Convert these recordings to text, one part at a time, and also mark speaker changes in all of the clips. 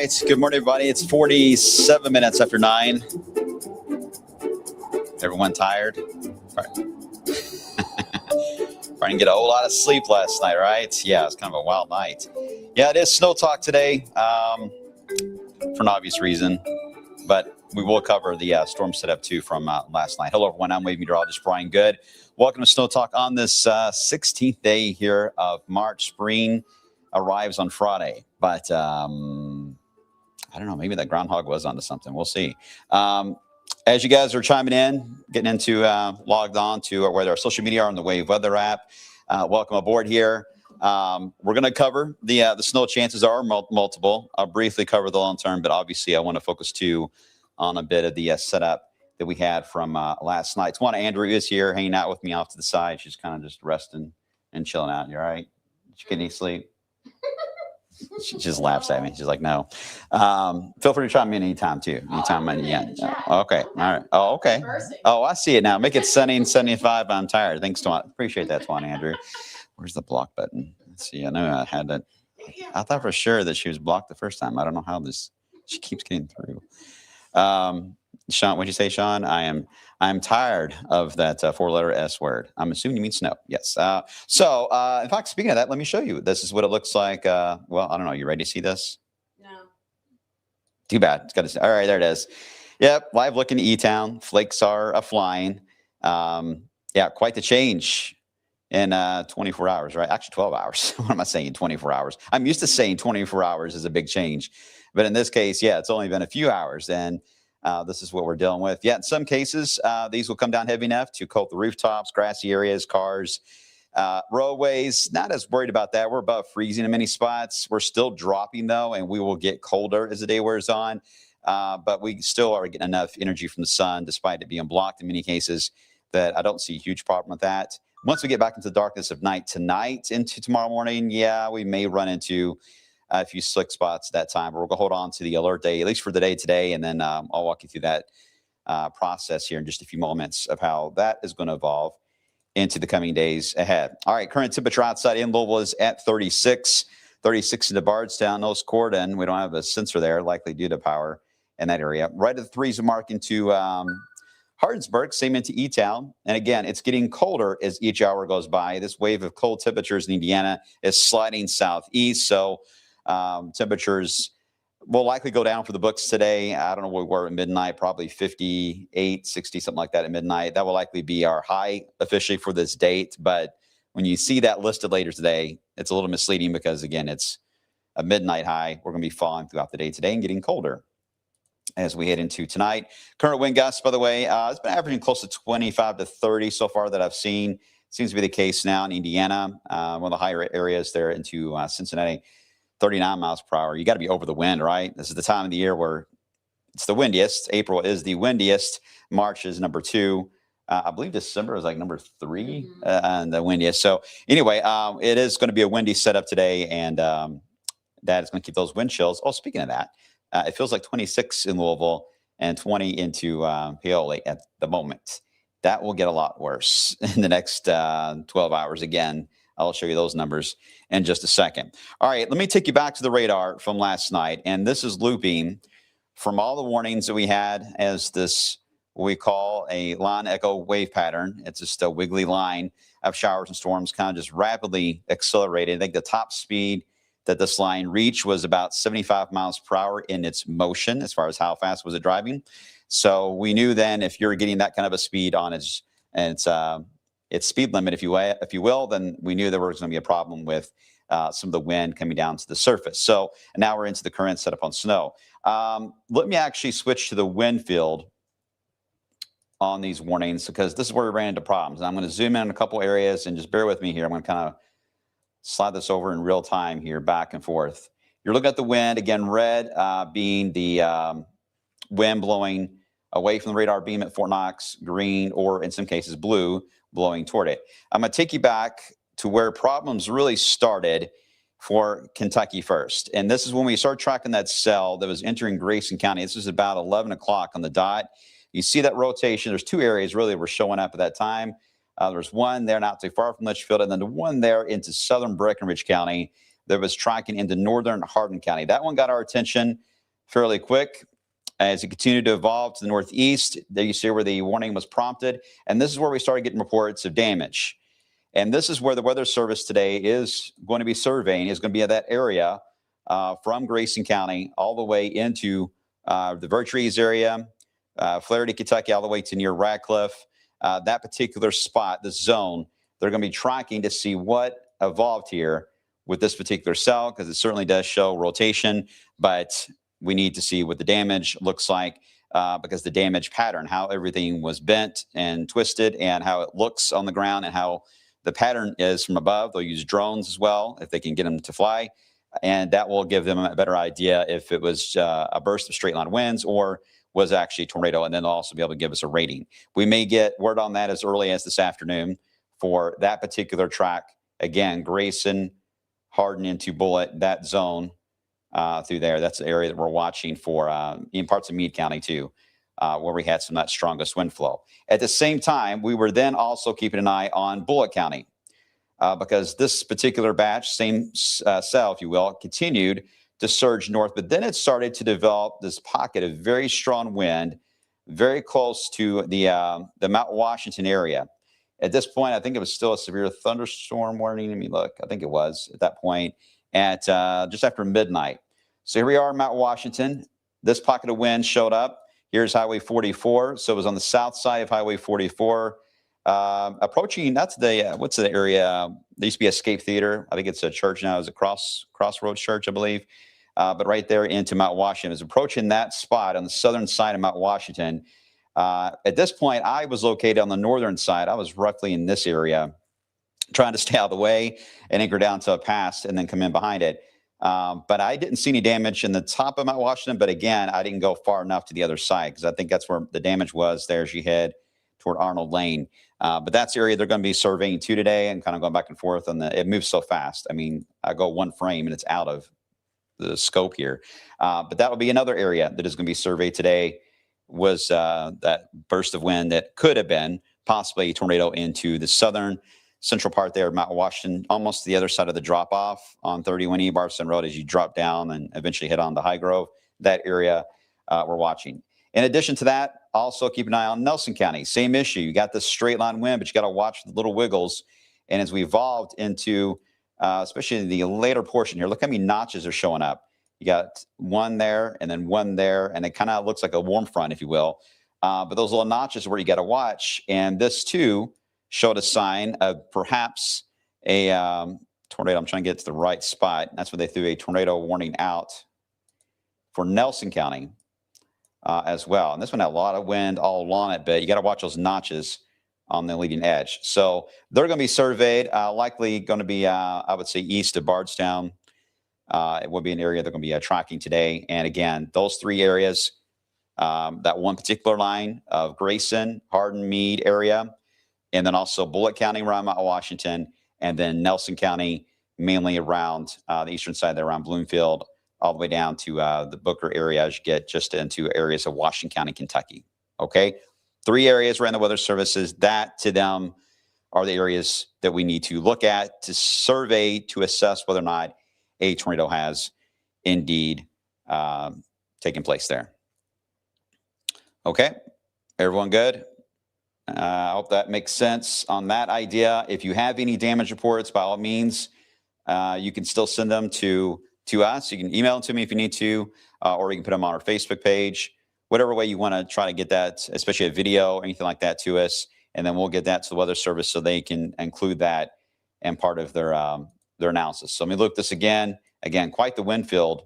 Speaker 1: right. Good morning, everybody. It's 47 minutes after 9. Everyone tired? Right. Trying to get a whole lot of sleep last night, right? Yeah, it's kind of a wild night. Yeah, it is SnowTALK today for an obvious reason, but we will cover the storm setup too from last night. Hello, everyone. I'm wave meteorologist Brian Good. Welcome to SnowTALK on this 16th day here of March. Spring arrives on Friday, but I don't know. Maybe that groundhog was onto something. We'll see. As you guys are chiming in, getting into logged on to whether our social media or on the Wave Weather app, welcome aboard here. We're going to cover the snow chances are multiple. I'll briefly cover the long term, but obviously I want to focus too on a bit of the setup that we had from last night. Tawana Andrew is here hanging out with me off to the side. She's kind of just resting and chilling out. You all right? Did you get any sleep? She just laughs at me. She's like, no. Feel free to chime in anytime, too. Anytime. Okay. All right. Oh, okay. Oh, I see it now. Make it sunny and 75. I'm tired. Thanks, Tawana. Appreciate that, Tawana Andrew. Where's the block button? Let's see. I know I had that. I thought for sure that she was blocked the first time. I don't know how she keeps getting through. Sean, what'd you say, Sean? I'm tired of that 4-letter S word. I'm assuming you mean snow. Yes. So in fact, speaking of that, let me show you. This is what it looks like. Well, I don't know. You ready to see this?
Speaker 2: No.
Speaker 1: Too bad. It's got to. All right, there it is. Yep. Live looking at E-Town. Flakes are flying. Yeah, quite the change in 24 hours, right? Actually, 12 hours. What am I saying? 24 hours. I'm used to saying 24 hours is a big change. But in this case, yeah, it's only been a few hours. And this is what we're dealing with. Yeah, in some cases, these will come down heavy enough to coat the rooftops, grassy areas, cars, roadways. Not as worried about that. We're above freezing in many spots. We're still dropping, though, and we will get colder as the day wears on. But we still are getting enough energy from the sun, despite it being blocked in many cases, that I don't see a huge problem with that. Once we get back into the darkness of night tonight into tomorrow morning, yeah, we may run into a few slick spots at that time, but we're going to hold on to the alert day, at least for the day today, and then I'll walk you through that process here in just a few moments of how that is going to evolve into the coming days ahead. All right, current temperature outside in Louisville is at 36 into Bardstown, no Scorden. We don't have a sensor there, likely due to power in that area. Right at the 3s mark into Hardinsburg, same into E-Town. And again, it's getting colder as each hour goes by. This wave of cold temperatures in Indiana is sliding southeast, so temperatures will likely go down for the books today. I don't know where we were at midnight, probably 58, 60, something like that at midnight. That will likely be our high officially for this date. But when you see that listed later today, it's a little misleading because, again, it's a midnight high. We're going to be falling throughout the day today and getting colder as we head into tonight. Current wind gusts, by the way, it's been averaging close to 25 to 30 so far that I've seen. Seems to be the case now in Indiana, one of the higher areas there into Cincinnati. 39 miles per hour. You got to be over the wind, right? This is the time of the year where it's the windiest. April is the windiest. March is number 2. I believe December is like number 3 and the windiest. So anyway, it is going to be a windy setup today, and that is going to keep those wind chills. Oh, speaking of that, it feels like 26 in Louisville and 20 into Paoli at the moment. That will get a lot worse in the next 12 hours again. I'll show you those numbers in just a second. All right, let me take you back to the radar from last night. And this is looping from all the warnings that we had as this, what we call a line echo wave pattern. It's just a wiggly line of showers and storms kind of just rapidly accelerated. I think the top speed that this line reached was about 75 miles per hour in its motion as far as how fast was it driving. So we knew then if you're getting that kind of a speed on its speed limit, if you will, then we knew there was going to be a problem with some of the wind coming down to the surface. So now we're into the current setup on snow. Let me actually switch to the wind field on these warnings because this is where we ran into problems. And I'm going to zoom in on a couple areas and just bear with me here. I'm going to kind of slide this over in real time here, back and forth. You're looking at the wind, again, red being the wind blowing away from the radar beam at Fort Knox, green, or in some cases blue, blowing toward it. I'm going to take you back to where problems really started for Kentucky first. And this is when we started tracking that cell that was entering Grayson County. This was about 11 o'clock on the dot. You see that rotation. There's 2 areas really that were showing up at that time. There's one there not too far from Litchfield, and then the one there into southern Breckenridge County that was tracking into northern Hardin County. That one got our attention. fairly quick. As it continued to evolve to the northeast, there you see where the warning was prompted. And this is where we started getting reports of damage. And this is where the Weather Service today is going to be surveying, is going to be at that area from Grayson County all the way into the Vertrees area, Flaherty, Kentucky, all the way to near Radcliffe. That particular spot, this zone, they're going to be tracking to see what evolved here with this particular cell, because it certainly does show rotation, but we need to see what the damage looks like, because the damage pattern, how everything was bent and twisted, and how it looks on the ground, and how the pattern is from above. They'll use drones as well if they can get them to fly, and that will give them a better idea if it was a burst of straight line winds or was actually a tornado, and then they'll also be able to give us a rating. We may get word on that as early as this afternoon for that particular track. Again, Grayson, Hardin into Bullitt, that zone through there. That's the area that we're watching for in parts of Meade County too, where we had some of that strongest wind flow. At the same time, we were then also keeping an eye on Bullitt County because this particular batch, same cell, if you will, continued to surge north, but then it started to develop this pocket of very strong wind, very close to the Mount Washington area. At this point, I think it was still a severe thunderstorm warning. Let me look. I think it was at that point at just after midnight. So here we are in Mount Washington. This pocket of wind showed up. Here's Highway 44. So it was on the south side of Highway 44. Approaching, that's the, what's the area? There used to be Escape Theater. I think it's a church now. It's a Crossroads Church, I believe. But right there into Mount Washington. It was approaching that spot on the southern side of Mount Washington. At this point, I was located on the northern side. I was roughly in this area, trying to stay out of the way and anchor down to a pass and then come in behind it. But I didn't see any damage in the top of Mount Washington. But again, I didn't go far enough to the other side because I think that's where the damage was there as you head toward Arnold Lane. But that's the area they're going to be surveying too today and kind of going back and forth. And it moves so fast. I mean, I go one frame and it's out of the scope here. But that will be another area that is going to be surveyed today, was that burst of wind that could have been possibly a tornado into the southern central part there of Mount Washington, almost to the other side of the drop off on 31 E Barbson Road as you drop down and eventually head on to High Grove. That area we're watching. In addition to that, also keep an eye on Nelson County. Same issue. You got this straight line wind, but you got to watch the little wiggles. And as we evolved into, especially in the later portion here, look how many notches are showing up. You got one there and then one there, and it kind of looks like a warm front, if you will. But those little notches are where you got to watch. And this too showed a sign of perhaps a tornado. I'm trying to get to the right spot. That's where they threw a tornado warning out for Nelson County as well. And this one had a lot of wind all along it, but you got to watch those notches on the leading edge. So they're going to be surveyed, likely going to be, I would say, east of Bardstown. It will be an area they're going to be tracking today. And again, those three areas, that one particular line of Grayson, Hardin, Meade area, and then also Bullitt County around Mount Washington, and then Nelson County, mainly around the eastern side there around Bloomfield, all the way down to the Booker area as you get just into areas of Washington County, Kentucky. Okay, three areas around the Weather Services. That to them are the areas that we need to look at to survey to assess whether or not a tornado has indeed taken place there. Okay, everyone good? I hope that makes sense on that idea. If you have any damage reports, by all means, you can still send them to us. You can email them to me if you need to, or you can put them on our Facebook page, whatever way you want to try to get that, especially a video, anything like that to us. And then we'll get that to the Weather Service so they can include that and part of their analysis. So let me look at this again. Again, quite the wind field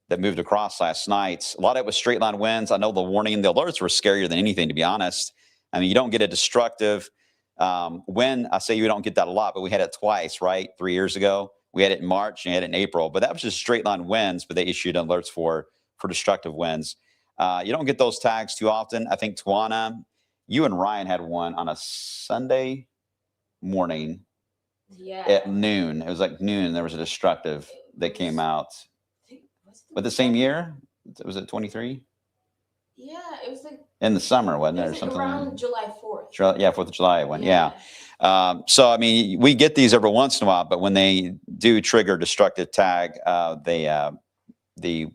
Speaker 1: that moved across last night. A lot of it was straight line winds. I know the warning, the alerts were scarier than anything, to be honest. I mean, you don't get a destructive wind. I say you don't get that a lot, but we had it twice, right? 3 years ago. We had it in March and had it in April, but that was just straight line winds, but they issued alerts for destructive winds. You don't get those tags too often. I think Tawana, you and Ryan had one on a Sunday morning at noon. It was like noon. There was a destructive that came out. But the same year? Was it 23?
Speaker 2: Yeah, it was like
Speaker 1: in the summer, wasn't it? Or
Speaker 2: like
Speaker 1: something
Speaker 2: around July 4th.
Speaker 1: Yeah, 4th of July one. Yeah. So I mean, we get these every once in a while, but when they do trigger destructive tag, the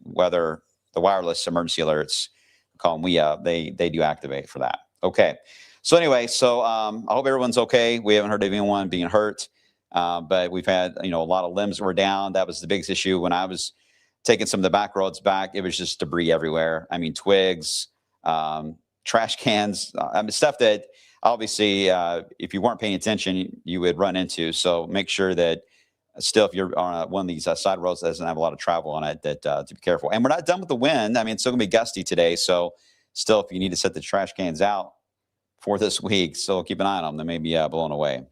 Speaker 1: Weather the wireless emergency alerts, call them WIA, they do activate for that. Okay. So anyway, I hope everyone's okay. We haven't heard of anyone being hurt, but we've had, a lot of limbs were down. That was the biggest issue when I was taking some of the back roads back. It was just debris everywhere. I mean, twigs, trash cans, stuff that obviously, if you weren't paying attention, you would run into. So make sure that still, if you're on one of these side roads that doesn't have a lot of travel on it, that to be careful. And we're not done with the wind. I mean, it's still gonna be gusty today. So still, if you need to set the trash cans out for this week, so keep an eye on them. They may be blown away.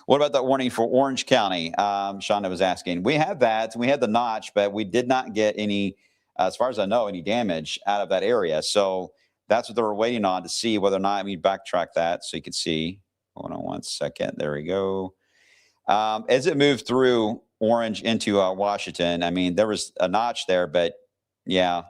Speaker 1: What about that warning for Orange County? Shonda was asking. We had that. We had the notch, but we did not get any, as far as I know, any damage out of that area. So that's what they were waiting on to see whether or not we backtrack that so you can see. Hold on one second. There we go. As it moved through Orange into Washington, I mean, there was a notch there, but yeah,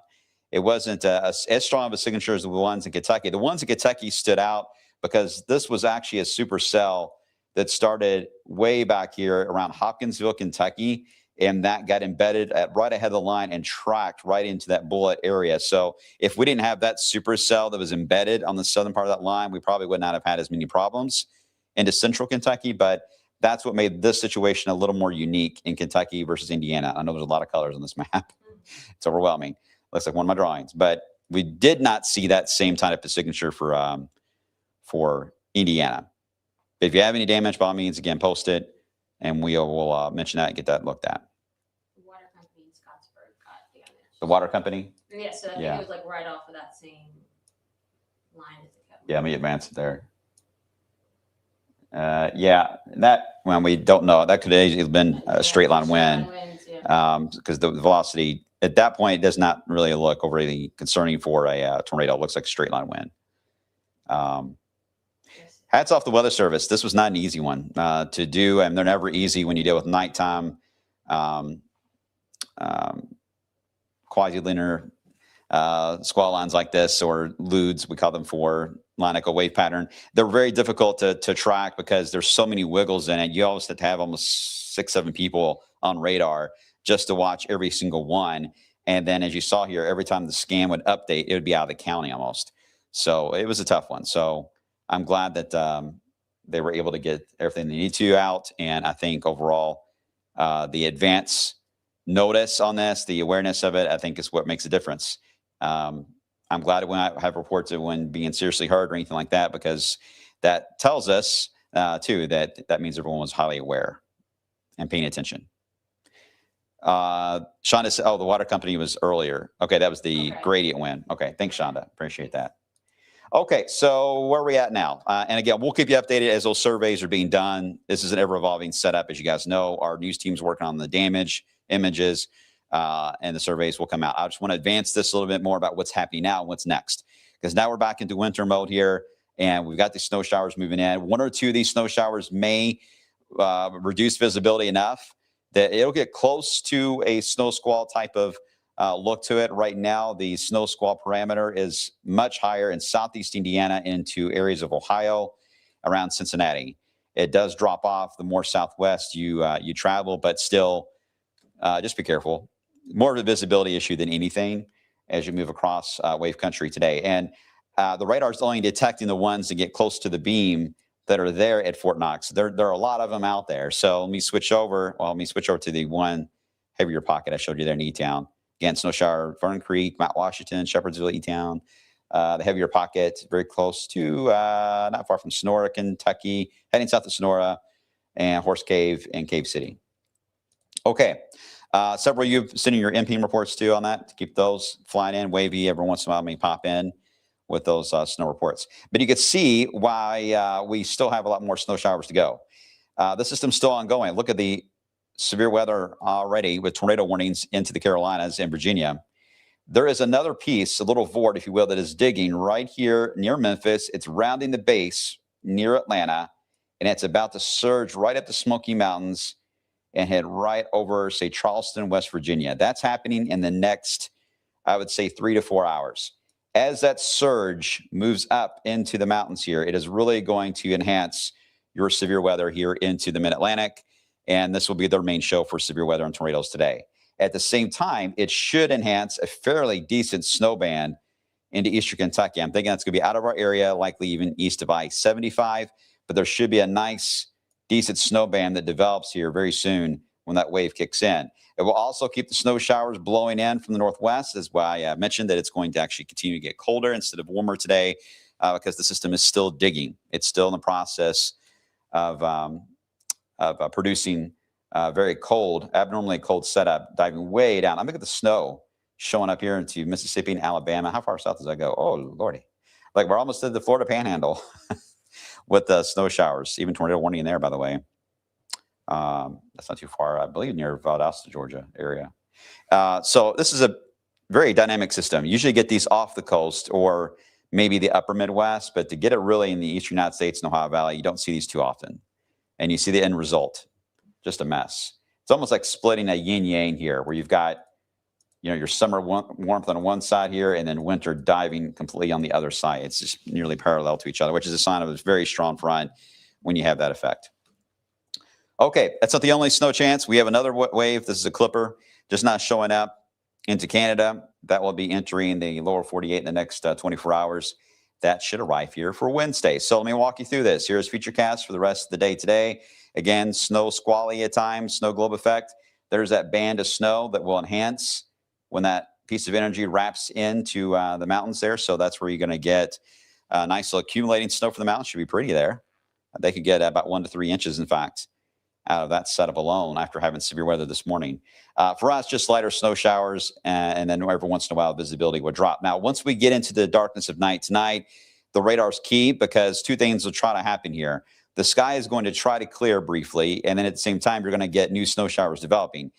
Speaker 1: it wasn't as strong of a signature as the ones in Kentucky. The ones in Kentucky stood out because this was actually a supercell that started way back here around Hopkinsville, Kentucky, and that got embedded right ahead of the line and tracked right into that bullet area. So if we didn't have that supercell that was embedded on the southern part of that line, we probably would not have had as many problems into central Kentucky. But that's what made this situation a little more unique in Kentucky versus Indiana. I know there's a lot of colors on this map. It's overwhelming. Looks like one of my drawings. But we did not see that same type of signature for Indiana. But if you have any damage, by all means, again, post it, and we will mention that and get that looked at.
Speaker 2: The water company in Scottsburg got damaged.
Speaker 1: The water company?
Speaker 2: Yeah, so I think it was like right off of that same line as it kept.
Speaker 1: Yeah, let me advance it there. That we don't know. That could have easily been a straight line wind. Because the velocity at that point does not really look overly concerning for a tornado. It looks like a straight line wind. Hats off the Weather Service. This was not an easy one to do, and they're never easy when you deal with nighttime quasi-linear squall lines like this, or LUDs, we call them, for line echo wave pattern. They're very difficult to track because there's so many wiggles in it. You always have to have almost 6-7 people on radar just to watch every single one. And then, as you saw here, every time the scan would update, it would be out of the county almost. So it was a tough one. So I'm glad that they were able to get everything they need to out. And I think overall, the advance notice on this, the awareness of it, I think is what makes a difference. I'm glad when I have reports of when being seriously hurt or anything like that, because that tells us too that means everyone was highly aware and paying attention. Shonda said, oh, the water company was earlier. Okay, that was the gradient wind. Okay, thanks, Shonda. Appreciate that. Okay, so where are we at now? And again, we'll keep you updated as those surveys are being done. This is an ever-evolving setup, as you guys know. Our news team's working on the damage images, and the surveys will come out. I just want to advance this a little bit more about what's happening now and what's next, because now we're back into winter mode here, and we've got these snow showers moving in. One or two of these snow showers may reduce visibility enough that it'll get close to a snow squall type of look to it. Right now, the snow squall parameter is much higher in southeast Indiana into areas of Ohio, around Cincinnati. It does drop off the more southwest you travel, but still, just be careful. More of a visibility issue than anything as you move across wave country today. And the radar is only detecting the ones that get close to the beam that are there at Fort Knox. There are a lot of them out there. So let me switch over. Well, let me switch over to the one heavier pocket I showed you there in E-Town. Again, snow shower, Fern Creek, Mount Washington, Shepherdsville, E-Town. The heavier pocket, very close to, not far from Sonora, Kentucky, heading south of Sonora, and Horse Cave and Cave City. Okay. Several of you have sending your MPM reports too on that, to keep those flying in. Wavy every once in a while may pop in with those snow reports. But you can see why we still have a lot more snow showers to go. The system's still ongoing. Look at the severe weather already with tornado warnings into the Carolinas and Virginia. There is another piece, a little vort, if you will, that is digging right here near Memphis. It's rounding the base near Atlanta, and it's about to surge right up the Smoky Mountains and head right over, say, Charleston, West Virginia. That's happening in the next, I would say, 3 to 4 hours. As that surge moves up into the mountains here, it is really going to enhance your severe weather here into the Mid-Atlantic, and this will be their main show for severe weather and tornadoes today. At the same time, it should enhance a fairly decent snow band into eastern Kentucky. I'm thinking that's going to be out of our area, likely even east of I-75, but there should be a nice, decent snow band that develops here very soon when that wave kicks in. It will also keep the snow showers blowing in from the northwest, as why I mentioned that it's going to actually continue to get colder instead of warmer today because the system is still digging. It's still in the process of producing very cold, abnormally cold setup, diving way down. I'm looking at the snow showing up here into Mississippi and Alabama. How far south does that go? Oh, Lordy. Like we're almost at the Florida Panhandle with the snow showers, even tornado warning in there, by the way. That's not too far, I believe, near Valdosta, Georgia area. So this is a very dynamic system. You usually get these off the coast or maybe the upper Midwest, but to get it really in the eastern United States and Ohio Valley, you don't see these too often. And you see the end result, just a mess. It's almost like splitting a yin-yang here, where you've got your summer warmth on one side here and then winter diving completely on the other side. It's just nearly parallel to each other, which is a sign of a very strong front when you have that effect. Okay, that's not the only snow chance. We have another wave. This is a clipper, just not showing up into Canada. That will be entering the lower 48 in the next 24 hours. That should arrive here for Wednesday. So let me walk you through this. Here's Futurecast for the rest of the day today. Again, snow squally at times, snow globe effect. There's that band of snow that will enhance when that piece of energy wraps into the mountains there. So that's where you're going to get nice little accumulating snow for the mountains. Should be pretty there. They could get about 1 to 3 inches, in fact, out of that setup alone after having severe weather this morning. For us, just lighter snow showers, and then every once in a while, visibility would drop. Now, once we get into the darkness of night tonight, the radar's key because two things will try to happen here. The sky is going to try to clear briefly, and then at the same time, you're going to get new snow showers developing.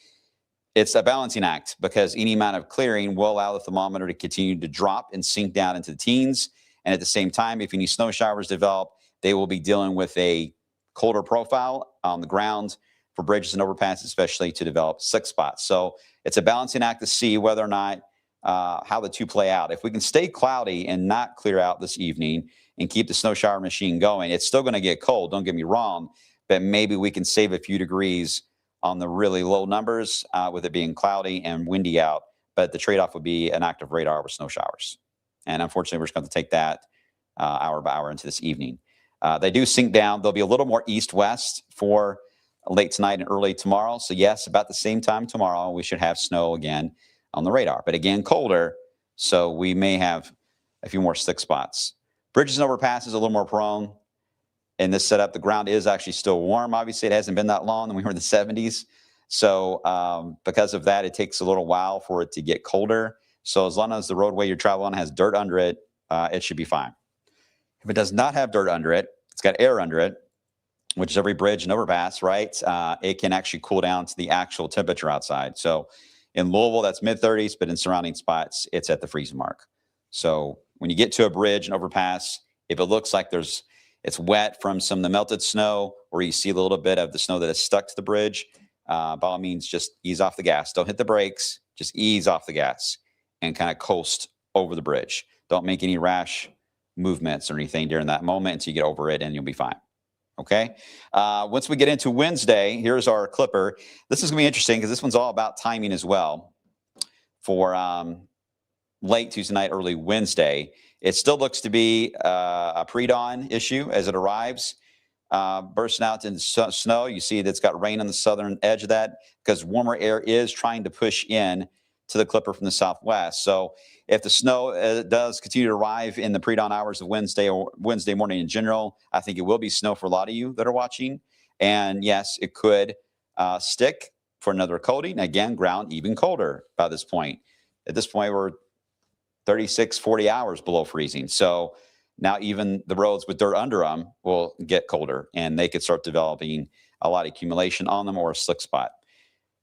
Speaker 1: It's a balancing act because any amount of clearing will allow the thermometer to continue to drop and sink down into the teens. And at the same time, if any snow showers develop, they will be dealing with a colder profile on the ground for bridges and overpasses, especially to develop slick spots. So it's a balancing act to see whether or not how the two play out. If we can stay cloudy and not clear out this evening and keep the snow shower machine going, it's still going to get cold, don't get me wrong, but maybe we can save a few degrees on the really low numbers with it being cloudy and windy out. But the trade-off would be an active radar with snow showers. And unfortunately, we're just going to take that hour by hour into this evening. They do sink down. They'll be a little more east-west for late tonight and early tomorrow. So yes, about the same time tomorrow, we should have snow again on the radar. But again, colder, so we may have a few more slick spots. Bridges and overpasses a little more prone. In this setup, the ground is actually still warm. Obviously, it hasn't been that long, and we were in the 70s. So because of that, it takes a little while for it to get colder. So as long as the roadway you're traveling on has dirt under it, it should be fine. If it does not have dirt under it, it's got air under it, which is every bridge and overpass, right? It can actually cool down to the actual temperature outside. So in Louisville, that's mid-30s, but in surrounding spots, it's at the freezing mark. So when you get to a bridge and overpass, if it looks like it's wet from some of the melted snow, or you see a little bit of the snow that is stuck to the bridge, by all means, just ease off the gas. Don't hit the brakes. Just ease off the gas and kind of coast over the bridge. Don't make any rash movements or anything during that moment until you get over it, and you'll be fine. Okay. Once we get into Wednesday, here's our clipper. This is going to be interesting because this one's all about timing as well for late Tuesday night, early Wednesday. It still looks to be a pre-dawn issue as it arrives, bursting out into snow. You see that's got rain on the southern edge of that because warmer air is trying to push in to the clipper from the southwest. So if the snow does continue to arrive in the pre-dawn hours of Wednesday or Wednesday morning in general, I think it will be snow for a lot of you that are watching. And yes, it could stick for another coating. Again, ground even colder by this point. At this point, we're 36, 40 hours below freezing. So now even the roads with dirt under them will get colder, and they could start developing a lot of accumulation on them or a slick spot.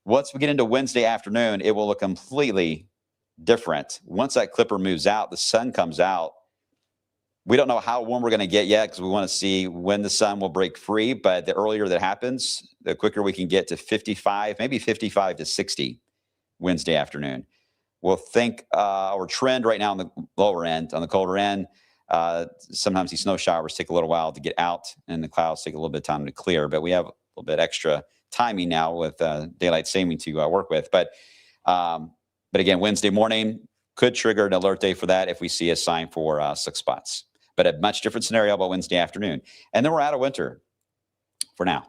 Speaker 1: Once we get into Wednesday afternoon, it will look completely different. Once that clipper moves out, the sun comes out. We don't know how warm we're going to get yet because we want to see when the sun will break free. But the earlier that happens, the quicker we can get to 55, maybe 55 to 60 Wednesday afternoon. We'll think or trend right now on the lower end, on the colder end. Sometimes these snow showers take a little while to get out, and the clouds take a little bit of time to clear. But we have a little bit extra timing now with daylight saving to work with. But But again, Wednesday morning could trigger an alert day for that if we see a sign for 6 spots. But a much different scenario about Wednesday afternoon. And then we're out of winter for now.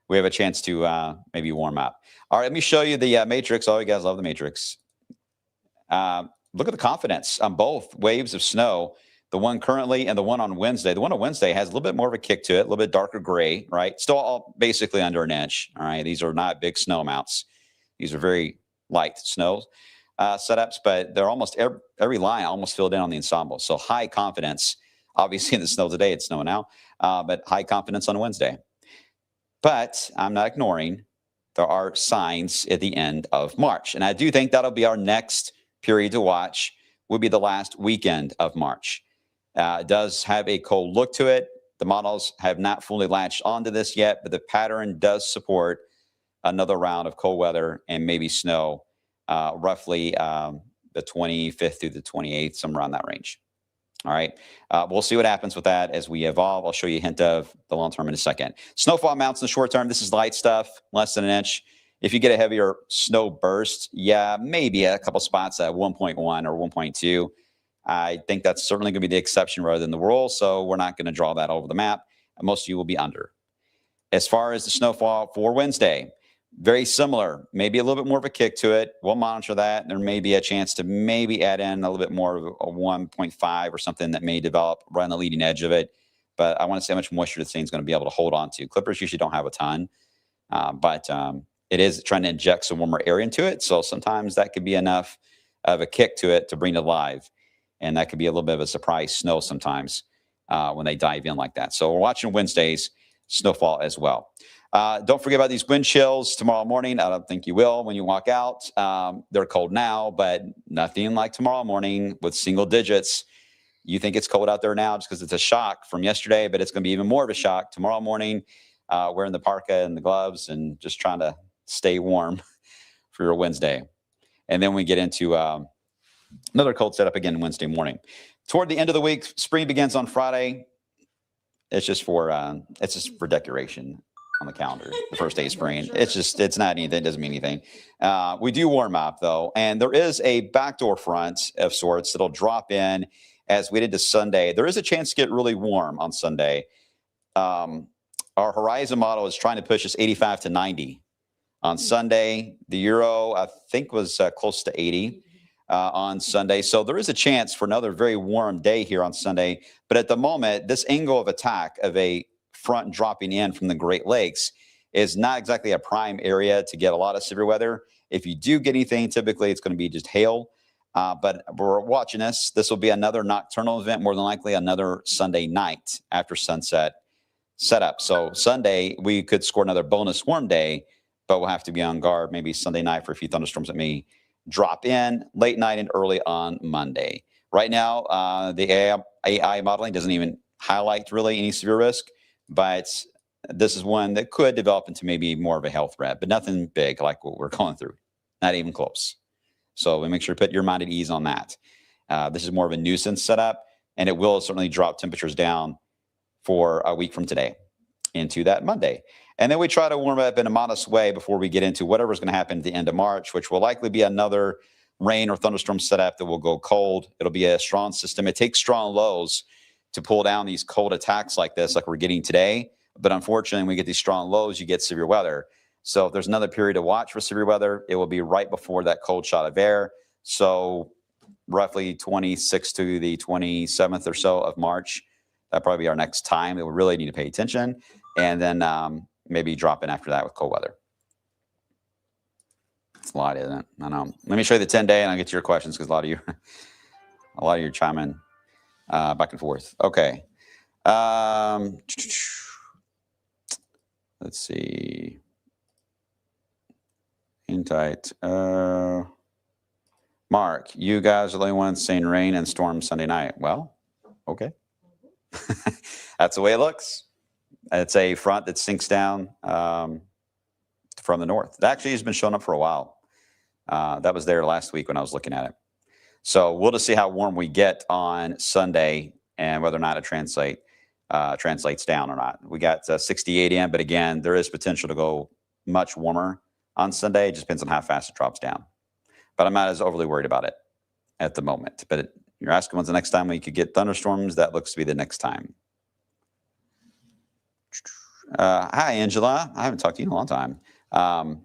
Speaker 1: We have a chance to maybe warm up. All right, let me show you the matrix. Oh, you guys love the matrix. Look at the confidence on both waves of snow, the one currently and the one on Wednesday. The one on Wednesday has a little bit more of a kick to it, a little bit darker gray, right? Still all basically under an inch, all right? These are not big snow amounts. These are very light snow setups, but they're almost every line almost filled in on the ensemble. So high confidence. Obviously in the snow today, it's snowing now, but high confidence on Wednesday. But I'm not ignoring there are signs at the end of March. And I do think that'll be our next period to watch, will be the last weekend of March. It does have a cold look to it. The models have not fully latched onto this yet, but the pattern does support another round of cold weather and maybe snow, roughly the 25th through the 28th, somewhere around that range. All right. We'll see what happens with that as we evolve. I'll show you a hint of the long term in a second. Snowfall amounts in the short term. This is light stuff, less than an inch. If you get a heavier snow burst, yeah, maybe a couple spots at 1.1 or 1.2. I think that's certainly going to be the exception rather than the rule. So we're not going to draw that over the map. Most of you will be under. As far as the snowfall for Wednesday, very similar, maybe a little bit more of a kick to it. We'll monitor that. There may be a chance to maybe add in a little bit more of a 1.5 or something that may develop right on the leading edge of it. But I want to see how much moisture this thing's going to be able to hold on to. Clippers usually don't have a ton, but it is trying to inject some warmer air into it. So sometimes that could be enough of a kick to it to bring it alive. And that could be a little bit of a surprise snow sometimes when they dive in like that. So we're watching Wednesday's snowfall as well. Don't forget about these wind chills tomorrow morning. I don't think you will when you walk out. They're cold now, but nothing like tomorrow morning with single digits. You think it's cold out there now just because it's a shock from yesterday, but it's going to be even more of a shock tomorrow morning, wearing the parka and the gloves and just trying to stay warm for your Wednesday. And then we get into another cold setup again Wednesday morning. Toward the end of the week, spring begins on Friday. It's just for decoration on the calendar, the first day of spring.
Speaker 2: Sure.
Speaker 1: It's not anything, it doesn't mean anything. We do warm up though, and there is a backdoor front of sorts that'll drop in as we did to Sunday. There is a chance to get really warm on Sunday. Our horizon model is trying to push us 85 to 90 on Sunday. The Euro, I think, was close to 80 on Sunday. So there is a chance for another very warm day here on Sunday. But at the moment, this angle of attack of a front dropping in from the Great Lakes is not exactly a prime area to get a lot of severe weather. If you do get anything, typically it's going to be just hail. But we're watching this. This will be another nocturnal event, more than likely another Sunday night after sunset setup. So Sunday, we could score another bonus warm day, but we'll have to be on guard maybe Sunday night for a few thunderstorms that may drop in late night and early on Monday. Right now, the AI modeling doesn't even highlight really any severe risk, but this is one that could develop into maybe more of a health threat, but nothing big like what we're going through, not even close. So we make sure to put your mind at ease on that. This is more of a nuisance setup, and it will certainly drop temperatures down for a week from today into that Monday. And then we try to warm up in a modest way before we get into whatever's going to happen at the end of March, which will likely be another rain or thunderstorm setup that will go cold. It'll be a strong system. It takes strong lows to pull down these cold attacks like this, like we're getting today. But unfortunately, when we get these strong lows, you get severe weather. So if there's another period to watch for severe weather, it will be right before that cold shot of air. So roughly 26th to the 27th or so of March, that'll probably be our next time that we really need to pay attention. And then maybe drop in after that with cold weather. It's a lot, isn't it? I know. Let me show you the 10-day and I'll get to your questions because a lot of you are chiming back and forth. Okay. Let's see. In tight. Mark, you guys are the only ones saying rain and storm Sunday night. Well, okay. That's the way it looks. It's a front that sinks down from the north. It actually has been showing up for a while. That was there last week when I was looking at it. So we'll just see how warm we get on Sunday and whether or not it translates down or not. We got 68 in, but again, there is potential to go much warmer on Sunday. It just depends on how fast it drops down. but I'm not as overly worried about it at the moment. But you're asking when's the next time we could get thunderstorms? That looks to be the next time. Hi, Angela. I haven't talked to you in a long time. I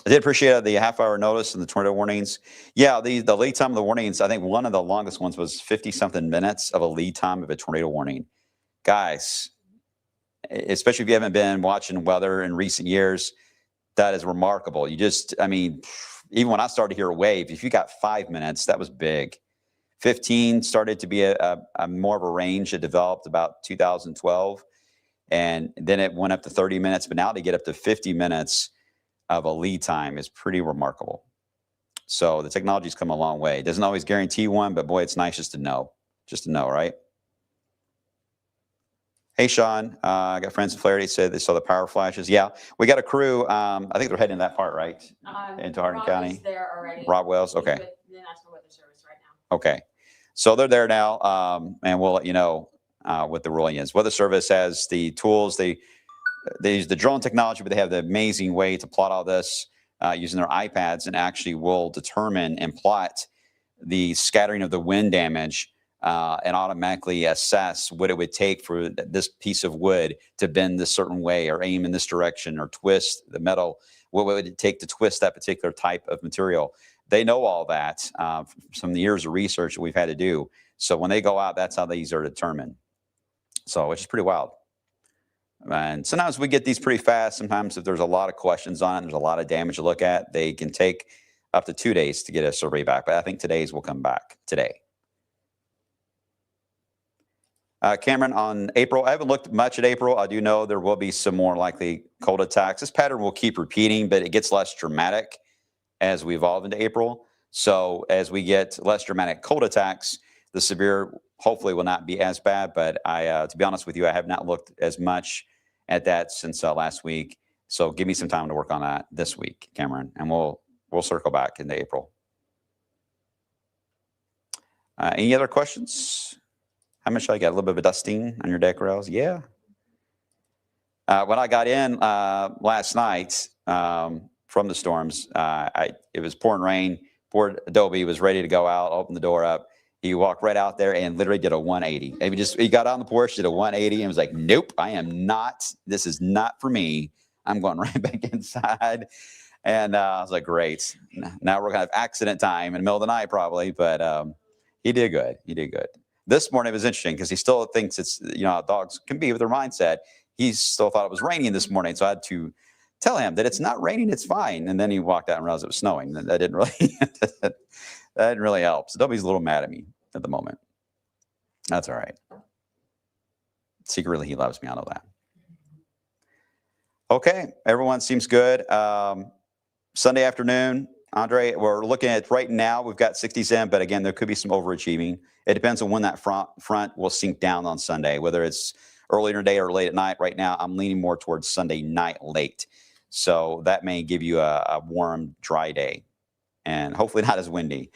Speaker 1: did appreciate the half-hour notice and the tornado warnings. Yeah, the lead time of the warnings, I think one of the longest ones was 50-something minutes of a lead time of a tornado warning. Guys, especially if you haven't been watching weather in recent years, that is remarkable. I mean, even when I started to hear a wave, if you got 5 minutes, that was big. 15 started to be a more of a range that developed about 2012. And then it went up to 30 minutes. But now to get up to 50 minutes of a lead time is pretty remarkable. So the technology's come a long way. It doesn't always guarantee one, but boy, it's nice just to know, right? Hey, Sean, I got friends in Flaherty said they saw the power flashes. Yeah, we got a crew. I think they're heading to that part, right? Into Hardin County.
Speaker 2: There already.
Speaker 1: Rob Wells, okay.
Speaker 2: The National Weather Service right now.
Speaker 1: Okay, so they're there now, and we'll let you know what the ruling is. Weather Service has the tools. They use the drone technology, but they have the amazing way to plot all this using their iPads, and actually will determine and plot the scattering of the wind damage and automatically assess what it would take for this piece of wood to bend this certain way or aim in this direction or twist the metal. What would it take to twist that particular type of material? They know all that from the years of research that we've had to do. So when they go out, that's how these are determined. So which is pretty wild. And sometimes we get these pretty fast. Sometimes if there's a lot of questions on it, there's a lot of damage to look at, they can take up to 2 days to get a survey back. But I think today's will come back today. Cameron, on April, I haven't looked much at April. I do know there will be some more likely cold attacks. This pattern will keep repeating, but it gets less dramatic as we evolve into April. So as we get less dramatic cold attacks, the severe hopefully will not be as bad. But to be honest with you, I have not looked as much at that since last week. So give me some time to work on that this week, Cameron, and we'll circle back into April. Any other questions? How much I got? A little bit of a dusting on your deck rails? Yeah. When I got in last night from the storms, it was pouring rain. Poor Adobe was ready to go out, open the door up. He walked right out there and literally did a 180. And he got on the porch, did a 180, and was like, "Nope, I am not. This is not for me. I'm going right back inside." And I was like, "Great. Now we're gonna have accident time in the middle of the night, probably." But he did good. He did good. This morning it was interesting because he still thinks it's, how dogs can be with their mindset. He still thought it was raining this morning, so I had to tell him that it's not raining, it's fine. And then he walked out and realized it was snowing. That didn't really that didn't really help. So Dobby's a little mad at me at the moment. That's all right. Secretly, he loves me. I know that. Okay, everyone seems good. Sunday afternoon, Andre, we're looking at right now, we've got 60s in, but again, there could be some overachieving. It depends on when that front will sink down on Sunday, whether it's early in the day or late at night. Right now, I'm leaning more towards Sunday night late. So that may give you a warm, dry day, and hopefully not as windy,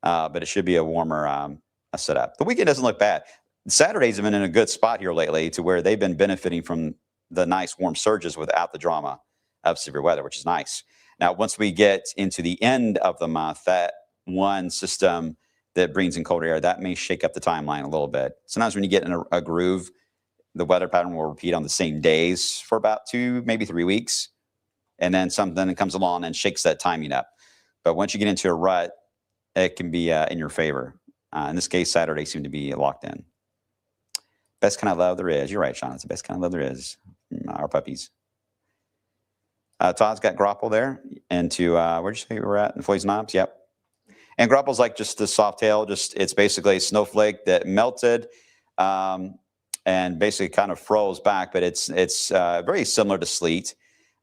Speaker 1: but it should be a warmer setup. The weekend doesn't look bad. Saturdays have been in a good spot here lately to where they've been benefiting from the nice warm surges without the drama of severe weather, which is nice. Now, once we get into the end of the month, that one system that brings in colder air, that may shake up the timeline a little bit. Sometimes when you get in a groove, the weather pattern will repeat on the same days for about 2, maybe 3 weeks. And then something comes along and shakes that timing up. But once you get into a rut, it can be in your favor. In this case, Saturday seemed to be locked in. Best kind of love there is. You're right, Sean. It's the best kind of love there is. Our puppies. Todd's got grapple there. Into, where'd you say we were at? In Floyd's Knobs? Yep. And grapple's like just the soft tail. It's basically a snowflake that melted and basically kind of froze back. But it's very similar to sleet,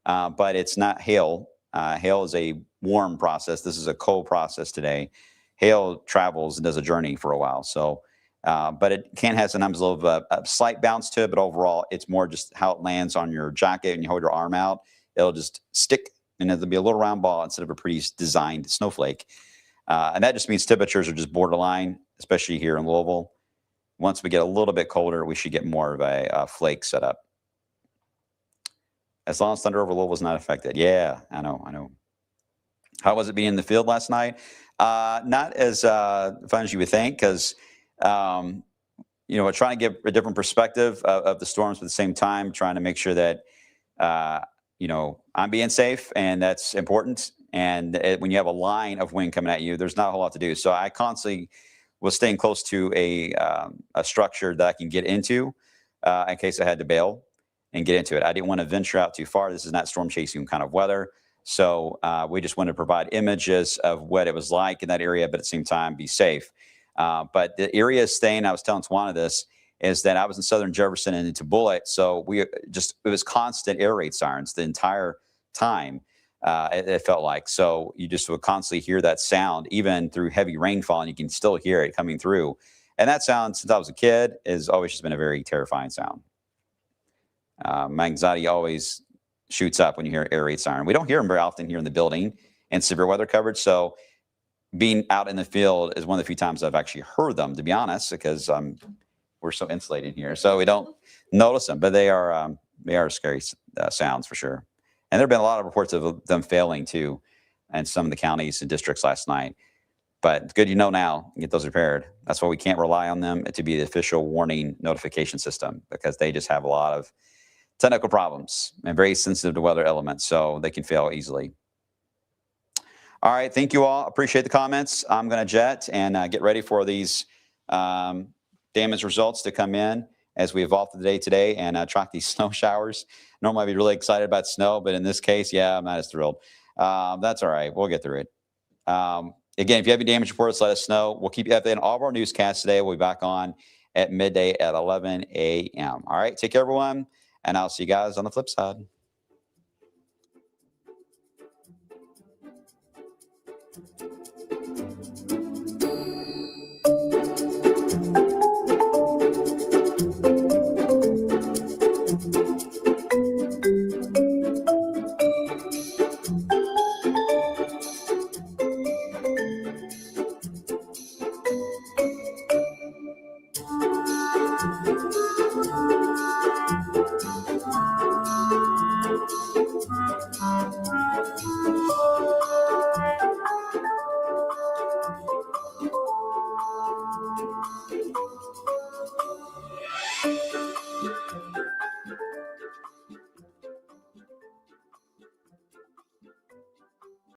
Speaker 1: but it's not hail. Hail is a warm process. This is a cold process today. Hail travels and does a journey for a while. So, but it can have sometimes a little bit of a slight bounce to it. But overall, it's more just how it lands on your jacket and you hold your arm out. It'll just stick, and it'll be a little round ball instead of a pre-designed snowflake. And that just means temperatures are just borderline, especially here in Louisville. Once we get a little bit colder, we should get more of a flake setup. As long as thunder over Louisville is not affected. Yeah, I know. How was it being in the field last night? Not as fun as you would think, because um, we're trying to give a different perspective of the storms, but at the same time, trying to make sure that uh, I'm being safe, and that's important. And when you have a line of wind coming at you, there's not a whole lot to do. So I constantly was staying close to a structure that I can get into in case I had to bail and get into it. I didn't want to venture out too far. This is not storm chasing kind of weather. So we just wanted to provide images of what it was like in that area, but at the same time, be safe. But the area staying, I was telling Tawana this, is that I was in Southern Jefferson and into Bullitt. So it was constant air raid sirens the entire time. It felt like. So you just would constantly hear that sound, even through heavy rainfall, and you can still hear it coming through. And that sound, since I was a kid, has always just been a very terrifying sound. My anxiety always shoots up when you hear air raid siren. We don't hear them very often here in the building and severe weather coverage. So being out in the field is one of the few times I've actually heard them, to be honest, because we're so insulated here, so we don't notice them. But they are scary sounds for sure. And there have been a lot of reports of them failing too, in some of the counties and districts last night. But it's good now, get those repaired. That's why we can't rely on them to be the official warning notification system, because they just have a lot of technical problems and very sensitive to weather elements, so they can fail easily. All right, thank you all. Appreciate the comments. I'm going to jet and get ready for these damage results to come in as we evolve through the day today and track these snow showers. Normally I'd be really excited about snow, but in this case, yeah, I'm not as thrilled. That's all right. We'll get through it. Again, if you have any damage reports, let us know. We'll keep you updated on all of our newscasts today. We'll be back on at midday at 11 a.m. All right, take care, everyone, and I'll see you guys on the flip side.